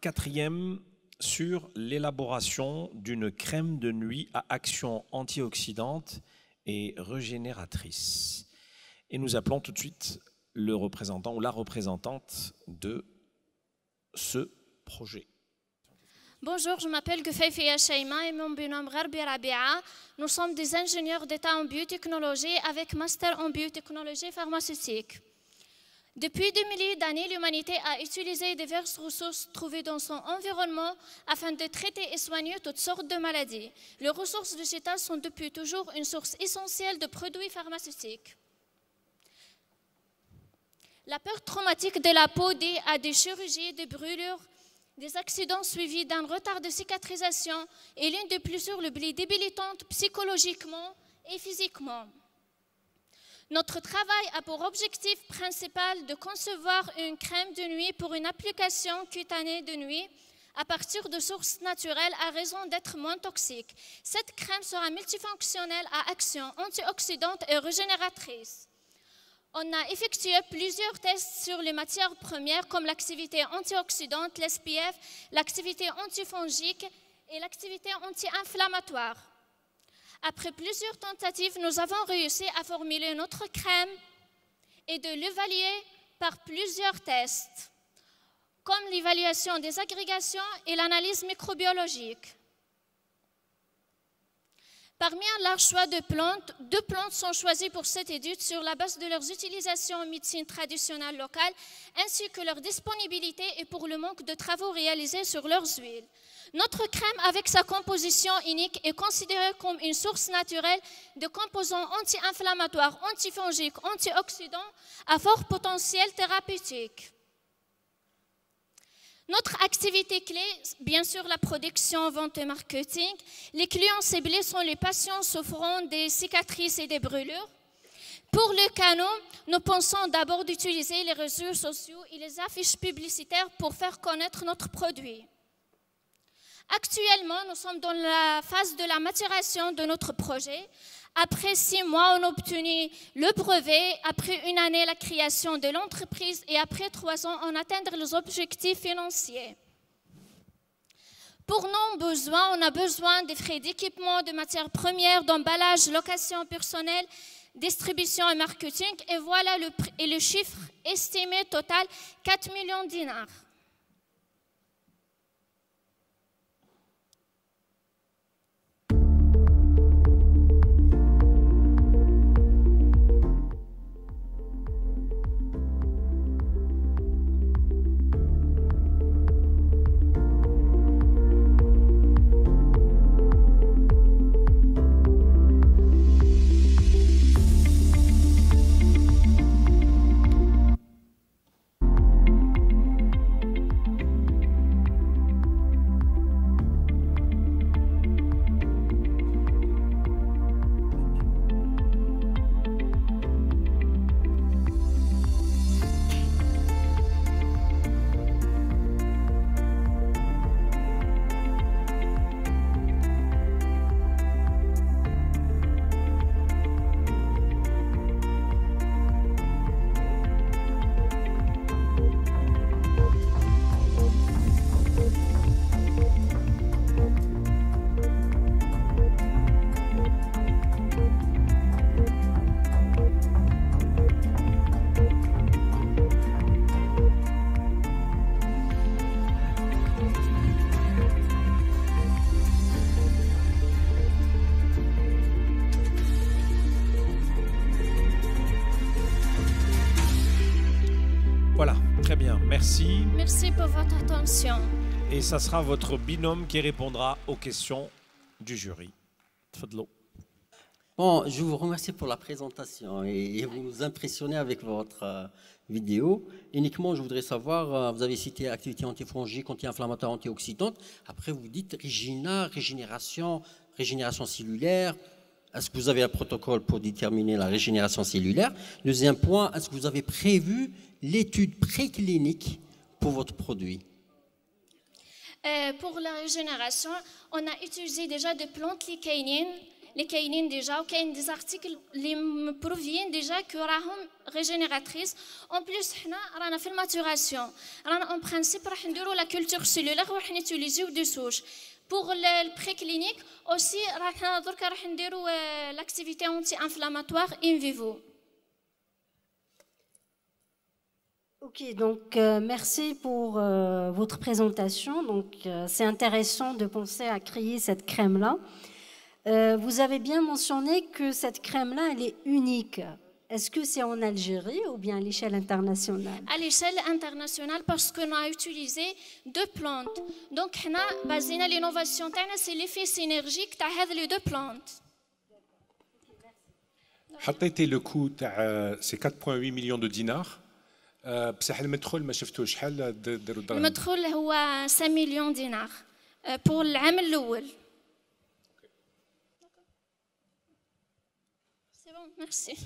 quatrième sur l'élaboration d'une crème de nuit à action antioxydante et régénératrice. Et nous appelons tout de suite le représentant ou la représentante de ce projet. Bonjour, je m'appelle Gufayfiya Shaima et mon binôme Gharbi Rabia. Nous sommes des ingénieurs d'État en biotechnologie avec master en biotechnologie pharmaceutique. Depuis des milliers d'années, l'humanité a utilisé diverses ressources trouvées dans son environnement afin de traiter et soigner toutes sortes de maladies. Les ressources végétales sont depuis toujours une source essentielle de produits pharmaceutiques. La peur traumatique de la peau due à des chirurgies, des brûlures, des accidents suivis d'un retard de cicatrisation est l'une des plus débilitantes psychologiquement et physiquement. Notre travail a pour objectif principal de concevoir une crème de nuit pour une application cutanée de nuit à partir de sources naturelles à raison d'être moins toxique. Cette crème sera multifonctionnelle à action antioxydante et régénératrice. On a effectué plusieurs tests sur les matières premières comme l'activité antioxydante, l'SPF, l'activité antifongique et l'activité anti-inflammatoire. Après plusieurs tentatives, nous avons réussi à formuler notre crème et de l'évaluer par plusieurs tests, comme l'évaluation des agrégations et l'analyse microbiologique. Parmi un large choix de plantes, 2 plantes sont choisies pour cette étude sur la base de leurs utilisations en médecine traditionnelle locale, ainsi que leur disponibilité et pour le manque de travaux réalisés sur leurs huiles. Notre crème, avec sa composition unique, est considérée comme une source naturelle de composants anti-inflammatoires, antifongiques, antioxydants à fort potentiel thérapeutique. Notre activité clé, bien sûr, la production, vente et marketing. Les clients ciblés sont les patients souffrant des cicatrices et des brûlures. Pour le canot, nous pensons d'abord d'utiliser les réseaux sociaux et les affiches publicitaires pour faire connaître notre produit. Actuellement, nous sommes dans la phase de la maturation de notre projet. Après 6 mois, on a obtenu le brevet. Après 1 année, la création de l'entreprise. Et après 3 ans, on atteindre les objectifs financiers. Pour nos besoins, on a besoin des frais d'équipement, de matières premières, d'emballage, location personnelle, distribution et marketing. Et voilà le chiffre estimé total, 4 millions de dinars. Voilà, très bien, merci. Merci pour votre attention. Et ça sera votre binôme qui répondra aux questions du jury. Tfadlou. Bon, je vous remercie pour la présentation et vous nous impressionnez avec votre vidéo. Uniquement, je voudrais savoir, vous avez cité activité antifongique, anti-inflammatoire, antioxydante. Après, vous dites régénération cellulaire. Est-ce que vous avez un protocole pour déterminer la régénération cellulaire? Deuxième point, est-ce que vous avez prévu l'étude préclinique pour votre produit? Pour la régénération, on a utilisé déjà des plantes lycaéniennes اللي كاينين ديجا وكاين دي زارتيكل اللي مبروفيين ديجا كو راهم ريجينيراتريس اون بليس حنا رانا في الماتوراسيون رانا اون برينسيپ راح نديرو لا كولتور سيلولار وراح نيتيليزيو دي سوش بوغ البري كلينيك اوسي راح دركا راح نديرو لاكتيفيتي اونتي انفلاماتوار ان فيفو. Ok, donc merci pour votre présentation. Donc c'est intéressant de penser à créer cette crème-là. Vous avez bien mentionné que cette crème-là, elle est unique. Est-ce que c'est en Algérie ou bien à l'échelle internationale? À l'échelle internationale parce qu'on a utilisé deux plantes. Donc حنا basina l'innovation تاعنا c'est l'effet synergique تاع هذ les deux plantes. حطيتي لو كو تاع سي 4.8 مليون دو دينار بصح المدخول ما شفتوش شحال داروا الدراهم؟ المدخول هو 5 مليون دينار بور العام الاول. سي بون ميرسي.